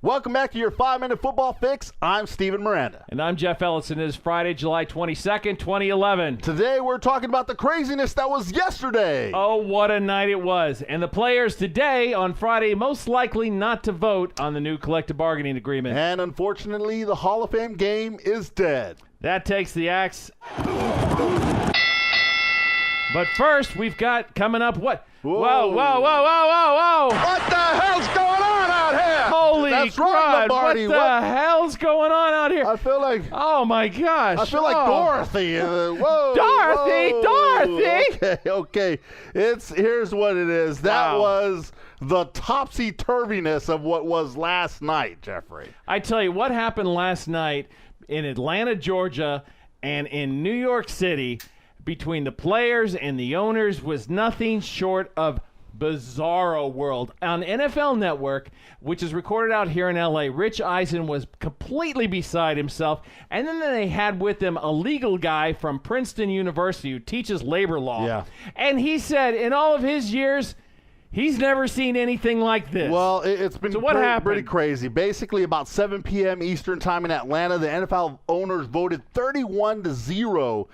Welcome back to your 5-Minute Football Fix. I'm Steven Miranda. And I'm Jeff Ellison. It is Friday, July 22nd, 2011. Today we're talking about the craziness that was yesterday. Oh, what a night it was. And the players today, on Friday, most likely not to vote on the new collective bargaining agreement. And unfortunately, the Hall of Fame game is dead. That takes the axe. But first, we've got coming up what? Whoa. What the hell's going on out here? Holy That's crud. right, Lombardi. What the hell's going on out here? I feel like... Oh, my gosh. I feel like Dorothy. Whoa. Dorothy. Okay. Here's what it is. That was the topsy-turviness of what was last night, Jeffrey. I tell you, what happened last night in Atlanta, Georgia, and in New York City between the players and the owners was nothing short of bizarro world. On NFL Network, which is recorded out here in L.A., Rich Eisen was completely beside himself, and then they had with him a legal guy from Princeton University who teaches labor law. Yeah. And he said in all of his years, he's never seen anything like this. Well, it's been pretty crazy. Basically, about 7 p.m. Eastern time in Atlanta, the NFL owners voted 31-0.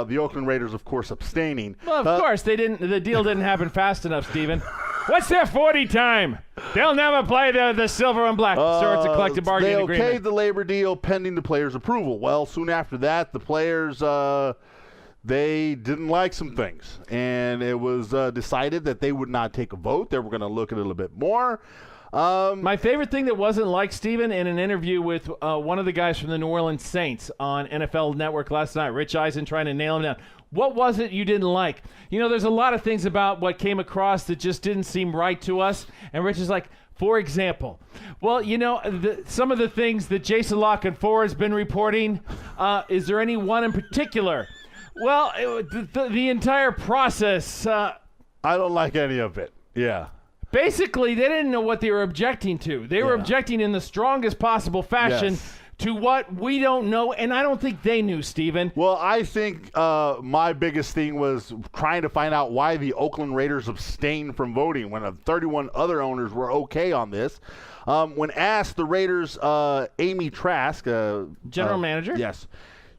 The Oakland Raiders, of course, abstaining. Well, of course, they didn't. The deal didn't happen fast enough, Steven. What's their 40 time? They'll never play the silver and black. So it's a collective bargaining agreement. They okayed the labor deal pending the players' approval. Well, soon after that, the players... they didn't like some things, and it was decided that they would not take a vote. They were going to look at it a little bit more. My favorite thing that wasn't like, Steven, in an interview with one of the guys from the New Orleans Saints on NFL Network last night, Rich Eisen trying to nail him down. What was it you didn't like? You know, there's a lot of things about what came across that just didn't seem right to us, and Rich is like, for example, well, you know, some of the things that Jason La Canfora has been reporting, is there any one in particular? Well, the entire process... I don't like any of it. Yeah. Basically, they didn't know what they were objecting to. They were objecting in the strongest possible fashion to what we don't know, and I don't think they knew, Steven. Well, I think my biggest thing was trying to find out why the Oakland Raiders abstained from voting when 31 other owners were okay on this. When asked, the Raiders' Amy Trask... General manager? Yes.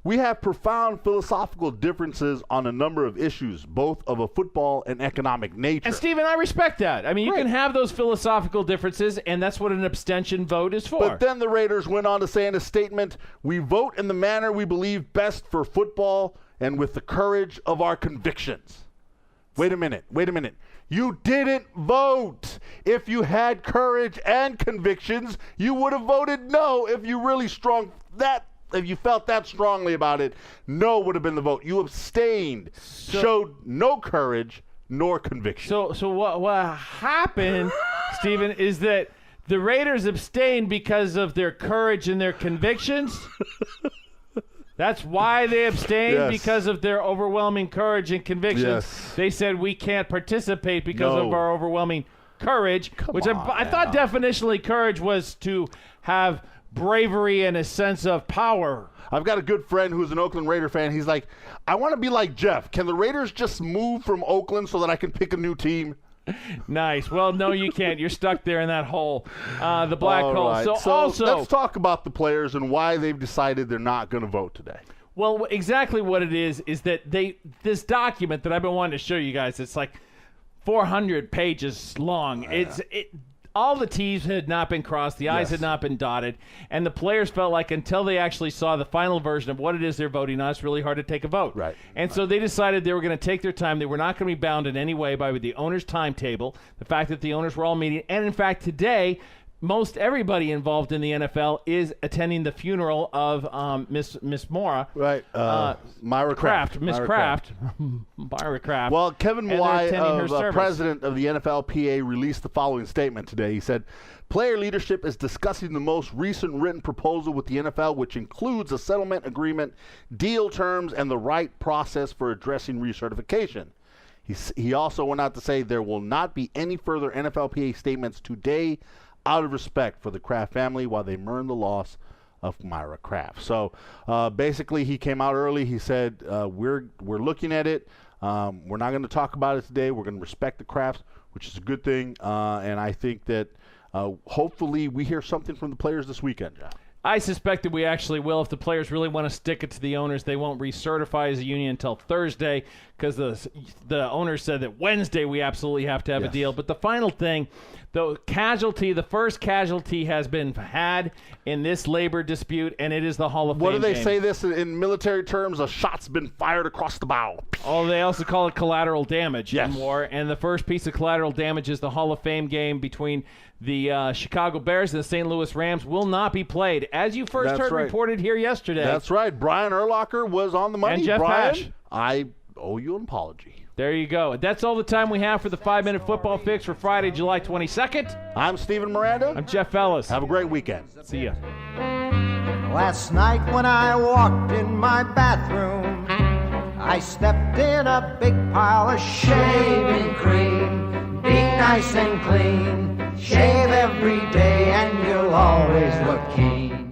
We have profound philosophical differences on a number of issues, both of a football and economic nature. And, Steven, I respect that. I mean, you can have those philosophical differences, and that's what an abstention vote is for. But then the Raiders went on to say in a statement, we vote in the manner we believe best for football and with the courage of our convictions. Wait a minute. You didn't vote. If you had courage and convictions, you would have voted no if you really if you felt that strongly about it. No would have been the vote. You abstained, showed no courage nor conviction. So what happened, Steven, is that the Raiders abstained because of their courage and their convictions? That's why they abstained, because of their overwhelming courage and convictions. Yes. They said we can't participate because of our overwhelming courage, I thought definitionally courage was to have bravery and a sense of power. I've got a good friend who's an Oakland Raider fan. He's like, I want to be like Jeff. Can the Raiders just move from Oakland so that I can pick a new team? Nice. Well, no, you can't. You're stuck there in that hole, the black hole. Right. So also, let's talk about the players and why they've decided they're not going to vote today. Well, exactly what it is that this document that I've been wanting to show you guys, it's like 400 pages long. All the T's had not been crossed, the I's had not been dotted, and the players felt like until they actually saw the final version of what it is they're voting on, it's really hard to take a vote. Right. And so they decided they were going to take their time. They were not going to be bound in any way by the owner's timetable, the fact that the owners were all meeting. And, in fact, today, most everybody involved in the NFL is attending the funeral of Miss Mora. Right. Myra Kraft. Miss Kraft. Myra Kraft. Well, Kevin White, president of the NFLPA, released the following statement today. He said, player leadership is discussing the most recent written proposal with the NFL, which includes a settlement agreement, deal terms, and the right process for addressing recertification. He also went out to say there will not be any further NFLPA statements today out of respect for the Kraft family while they mourn the loss of Myra Kraft. So basically he came out early. He said, we're looking at it. We're not going to talk about it today. We're going to respect the Krafts, which is a good thing. And I think that Hopefully we hear something from the players this weekend, Jeff. I suspect that we actually will. If the players really want to stick it to the owners, they won't recertify as a union until Thursday because the owners said that Wednesday we absolutely have to have a deal. But the final thing, the first casualty has been had in this labor dispute, and it is the Hall of Fame. What do they game. say this in military terms? A shot's been fired across the bow. Oh, they also call it collateral damage Yes. in war. And the first piece of collateral damage is the Hall of Fame game between the Chicago Bears and the St. Louis Rams will not be played. As you first heard reported here yesterday. That's right. Brian Urlacher was on the money. And Jeff Brian, Pash. I owe you an apology. There you go. That's all the time we have for the 5-Minute Football Fix for Friday, July 22nd. I'm Stephen Miranda. I'm Jeff Ellis. Have a great weekend. See ya. Last night when I walked in my bathroom, I stepped in a big pile of shaving cream. Be nice and clean. Shave every day and you'll always look keen.